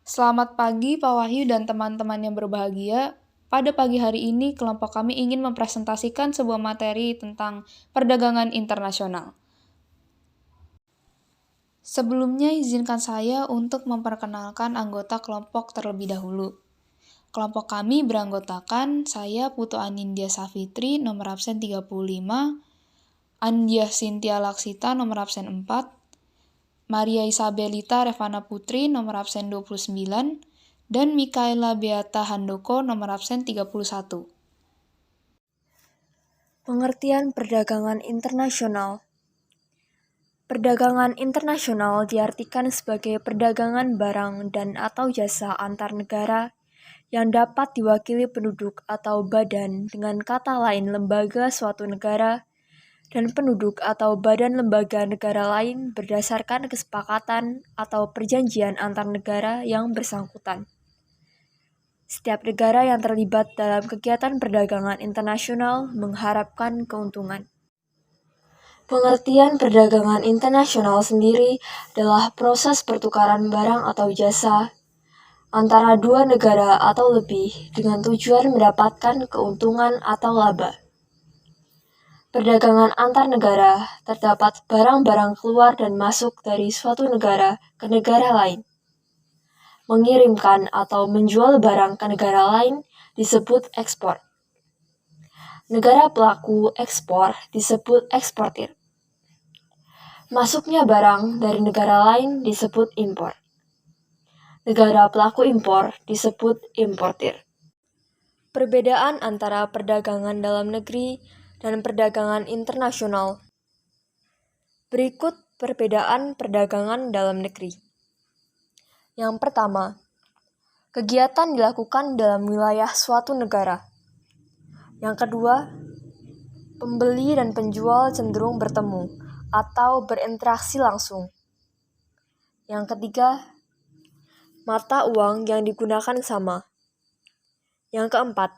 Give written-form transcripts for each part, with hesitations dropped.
Selamat pagi Pak Wahyu dan teman-teman yang berbahagia. Pada pagi hari ini, kelompok kami ingin mempresentasikan sebuah materi tentang perdagangan internasional. Sebelumnya, izinkan saya untuk memperkenalkan anggota kelompok terlebih dahulu. Kelompok kami beranggotakan saya Putu Anindya Safitri, nomor absen 35, Andia Sintia Laksita, nomor absen 4, Maria Isabelita Revana Putri, nomor absen 29, dan Mikaela Beata Handoko, nomor absen 31. Pengertian perdagangan internasional. Perdagangan internasional diartikan sebagai perdagangan barang dan atau jasa antar negara yang dapat diwakili penduduk atau badan, dengan kata lain lembaga suatu negara, dan penduduk atau badan lembaga negara lain berdasarkan kesepakatan atau perjanjian antar negara yang bersangkutan. Setiap negara yang terlibat dalam kegiatan perdagangan internasional mengharapkan keuntungan. Pengertian perdagangan internasional sendiri adalah proses pertukaran barang atau jasa antara dua negara atau lebih dengan tujuan mendapatkan keuntungan atau laba. Perdagangan antar negara terdapat barang-barang keluar dan masuk dari suatu negara ke negara lain. Mengirimkan atau menjual barang ke negara lain disebut ekspor. Negara pelaku ekspor disebut eksportir. Masuknya barang dari negara lain disebut impor. Negara pelaku impor disebut importir. Perbedaan antara perdagangan dalam negeri dan perdagangan internasional. Berikut perbedaan perdagangan dalam negeri. Yang pertama, kegiatan dilakukan dalam wilayah suatu negara. Yang kedua, pembeli dan penjual cenderung bertemu atau berinteraksi langsung. Yang ketiga, mata uang yang digunakan sama. Yang keempat,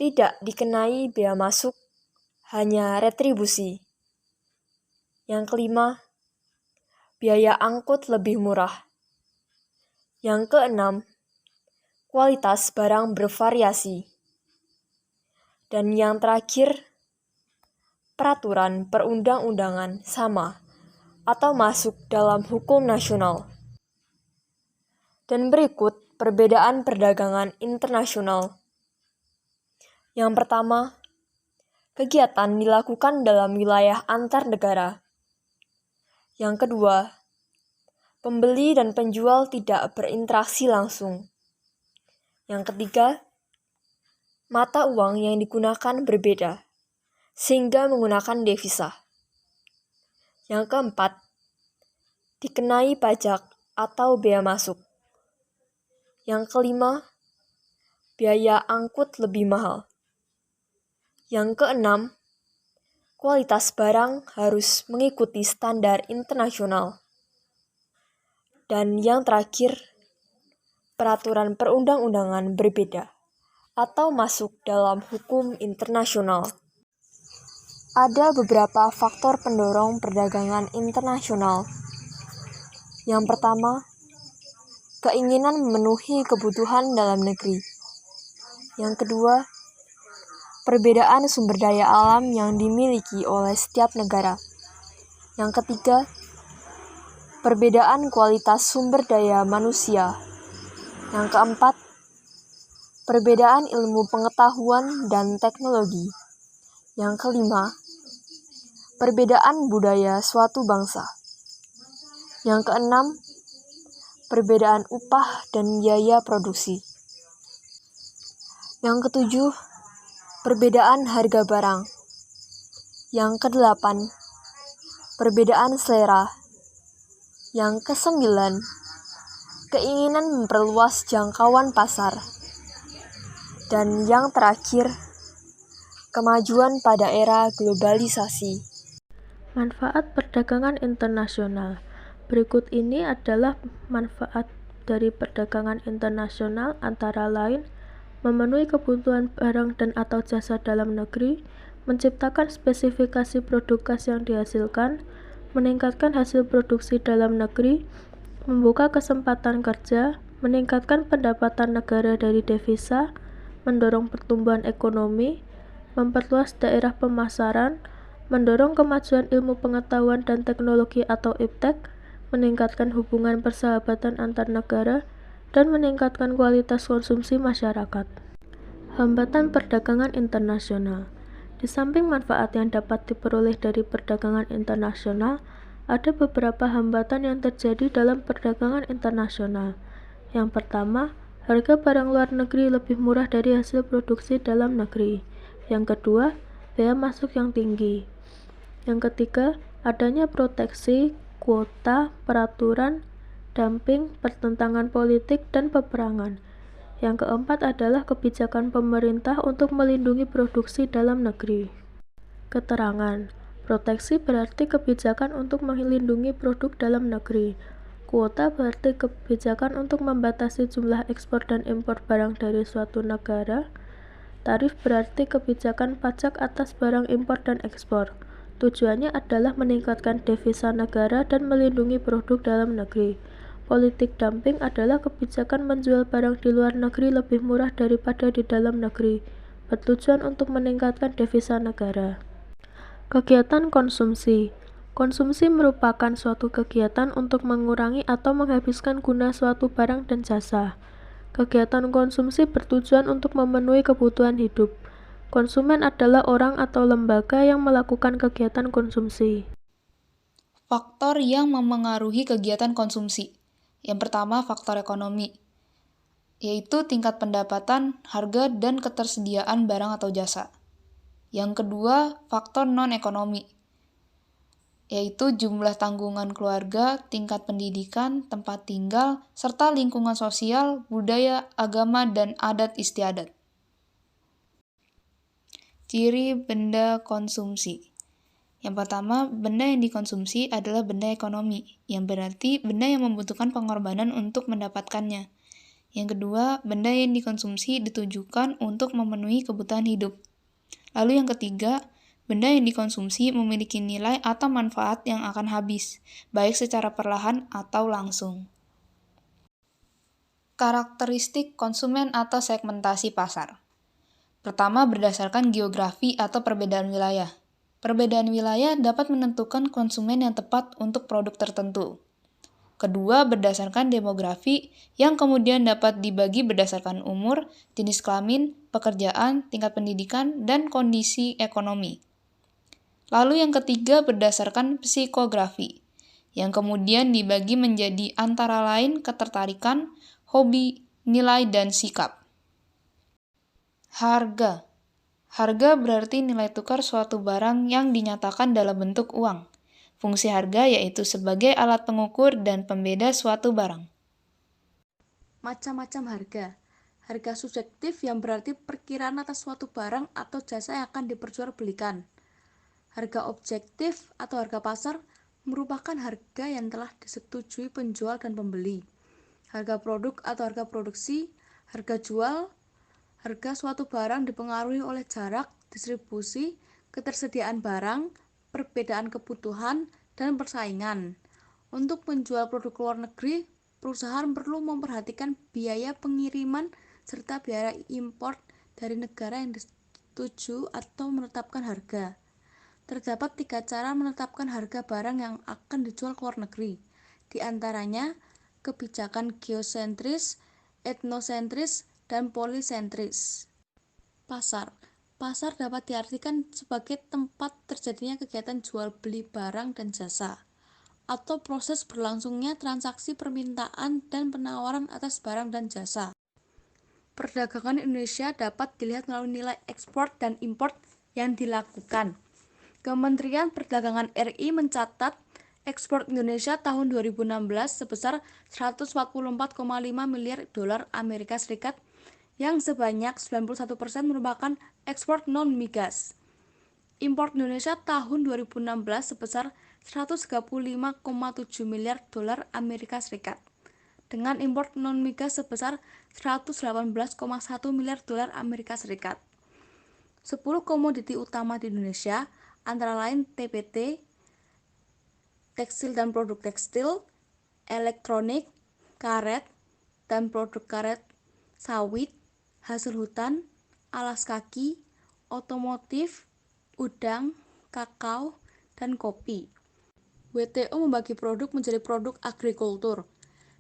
tidak dikenai bea masuk, hanya retribusi. Yang kelima, biaya angkut lebih murah. Yang keenam, kualitas barang bervariasi. Dan yang terakhir, peraturan perundang-undangan sama atau masuk dalam hukum nasional. Dan berikut perbedaan perdagangan internasional. Yang pertama, kegiatan dilakukan dalam wilayah antar negara. Yang kedua, pembeli dan penjual tidak berinteraksi langsung. Yang ketiga, mata uang yang digunakan berbeda, sehingga menggunakan devisa. Yang keempat, dikenai pajak atau bea masuk. Yang kelima, biaya angkut lebih mahal. Yang keenam, kualitas barang harus mengikuti standar internasional. Dan yang terakhir, peraturan perundang-undangan berbeda atau masuk dalam hukum internasional. Ada beberapa faktor pendorong perdagangan internasional. Yang pertama, keinginan memenuhi kebutuhan dalam negeri. Yang kedua, perbedaan sumber daya alam yang dimiliki oleh setiap negara. Yang ketiga, perbedaan kualitas sumber daya manusia. Yang keempat, perbedaan ilmu pengetahuan dan teknologi. Yang kelima, perbedaan budaya suatu bangsa. Yang keenam, perbedaan upah dan biaya produksi. Yang ketujuh, perbedaan harga barang. Yang kedelapan, perbedaan selera. Yang kesembilan, keinginan memperluas jangkauan pasar. Dan yang terakhir, kemajuan pada era globalisasi. Manfaat perdagangan internasional. Berikut ini adalah manfaat dari perdagangan internasional, antara lain memenuhi kebutuhan barang dan atau jasa dalam negeri, menciptakan spesifikasi produk khas yang dihasilkan, meningkatkan hasil produksi dalam negeri, membuka kesempatan kerja, meningkatkan pendapatan negara dari devisa, mendorong pertumbuhan ekonomi, memperluas daerah pemasaran, mendorong kemajuan ilmu pengetahuan dan teknologi atau IPTEK, meningkatkan hubungan persahabatan antar negara, dan meningkatkan kualitas konsumsi masyarakat. Hambatan perdagangan internasional. Di samping manfaat yang dapat diperoleh dari perdagangan internasional, ada beberapa hambatan yang terjadi dalam perdagangan internasional. Yang pertama, harga barang luar negeri lebih murah dari hasil produksi dalam negeri. Yang kedua, bea masuk yang tinggi. Yang ketiga, adanya proteksi, kuota, peraturan, dumping, pertentangan politik, dan peperangan. Yang keempat adalah kebijakan pemerintah untuk melindungi produksi dalam negeri. Keterangan. Proteksi berarti kebijakan untuk melindungi produk dalam negeri. Kuota berarti kebijakan untuk membatasi jumlah ekspor dan impor barang dari suatu negara. Tarif berarti kebijakan pajak atas barang impor dan ekspor. Tujuannya adalah meningkatkan devisa negara dan melindungi produk dalam negeri. Politik dumping adalah kebijakan menjual barang di luar negeri lebih murah daripada di dalam negeri, bertujuan untuk meningkatkan devisa negara. Kegiatan konsumsi. Konsumsi merupakan suatu kegiatan untuk mengurangi atau menghabiskan guna suatu barang dan jasa. Kegiatan konsumsi bertujuan untuk memenuhi kebutuhan hidup. Konsumen adalah orang atau lembaga yang melakukan kegiatan konsumsi. Faktor yang memengaruhi kegiatan konsumsi. Yang pertama, faktor ekonomi, yaitu tingkat pendapatan, harga, dan ketersediaan barang atau jasa. Yang kedua, faktor non-ekonomi, yaitu jumlah tanggungan keluarga, tingkat pendidikan, tempat tinggal, serta lingkungan sosial, budaya, agama, dan adat istiadat. Ciri benda konsumsi. Yang pertama, benda yang dikonsumsi adalah benda ekonomi, yang berarti benda yang membutuhkan pengorbanan untuk mendapatkannya. Yang kedua, benda yang dikonsumsi ditujukan untuk memenuhi kebutuhan hidup. Lalu yang ketiga, benda yang dikonsumsi memiliki nilai atau manfaat yang akan habis, baik secara perlahan atau langsung. Karakteristik konsumen atau segmentasi pasar. Pertama, berdasarkan geografi atau perbedaan wilayah. Perbedaan wilayah dapat menentukan konsumen yang tepat untuk produk tertentu. Kedua, berdasarkan demografi yang kemudian dapat dibagi berdasarkan umur, jenis kelamin, pekerjaan, tingkat pendidikan, dan kondisi ekonomi. Lalu yang ketiga, berdasarkan psikografi, yang kemudian dibagi menjadi antara lain ketertarikan, hobi, nilai, dan sikap. Harga. Harga berarti nilai tukar suatu barang yang dinyatakan dalam bentuk uang. Fungsi harga yaitu sebagai alat pengukur dan pembeda suatu barang. Macam-macam harga. Harga subjektif yang berarti perkiraan atas suatu barang atau jasa yang akan diperjualbelikan. Harga objektif atau harga pasar merupakan harga yang telah disetujui penjual dan pembeli. Harga produk atau harga produksi, harga jual. Harga suatu barang dipengaruhi oleh jarak, distribusi, ketersediaan barang, perbedaan kebutuhan, dan persaingan. Untuk menjual produk luar negeri, perusahaan perlu memperhatikan biaya pengiriman serta biaya impor dari negara yang dituju atau menetapkan harga. Terdapat 3 cara menetapkan harga barang yang akan dijual ke luar negeri. Di antaranya, kebijakan geosentris, etnosentris, dan polisentris. Pasar. Pasar dapat diartikan sebagai tempat terjadinya kegiatan jual beli barang dan jasa, atau proses berlangsungnya transaksi permintaan dan penawaran atas barang dan jasa. Perdagangan Indonesia dapat dilihat melalui nilai ekspor dan impor yang dilakukan. Kementerian Perdagangan RI mencatat ekspor Indonesia tahun 2016 sebesar 144,5 miliar dolar Amerika Serikat, yang sebanyak 91% merupakan ekspor non-migas. Impor Indonesia tahun 2016 sebesar 135,7 miliar dolar Amerika Serikat, dengan impor non-migas sebesar 118,1 miliar dolar Amerika Serikat. 10 komoditi utama di Indonesia antara lain TBT, tekstil dan produk tekstil, elektronik, karet, dan produk karet, sawit, hasil hutan, alas kaki, otomotif, udang, kakao, dan kopi. WTO membagi produk menjadi produk agrikultur,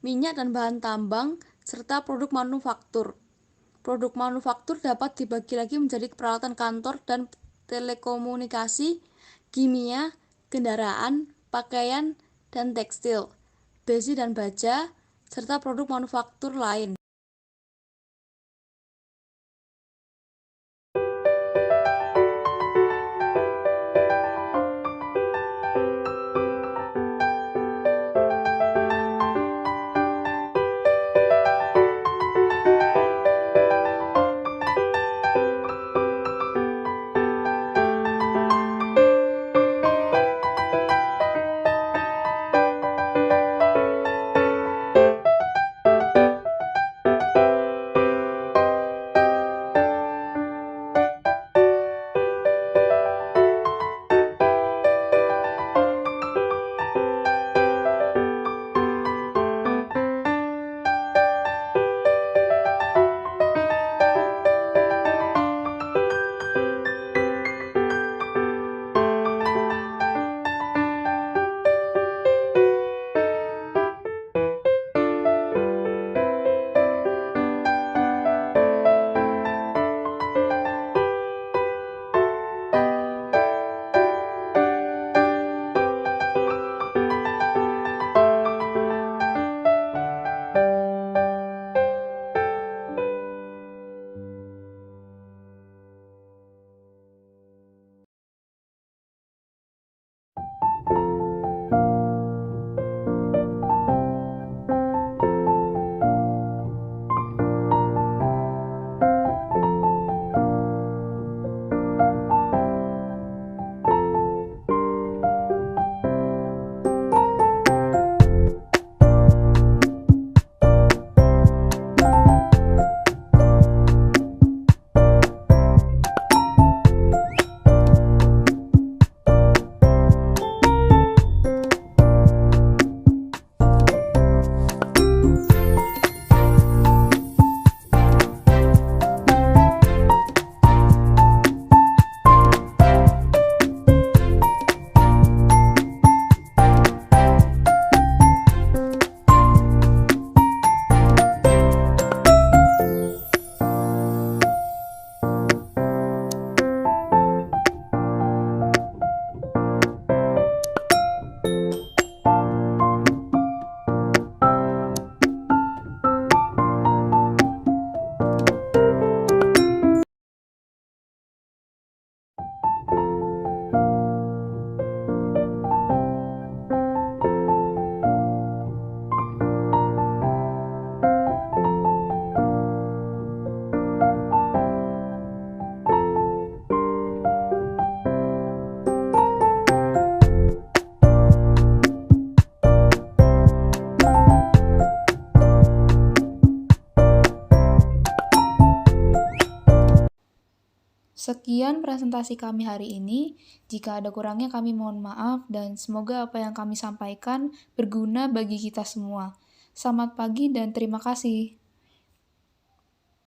minyak dan bahan tambang, serta produk manufaktur. Produk manufaktur dapat dibagi lagi menjadi peralatan kantor dan telekomunikasi, kimia, kendaraan, pakaian, dan tekstil, besi dan baja, serta produk manufaktur lain. Sekian presentasi kami hari ini. Jika ada kurangnya kami mohon maaf dan semoga apa yang kami sampaikan berguna bagi kita semua. Selamat pagi dan terima kasih.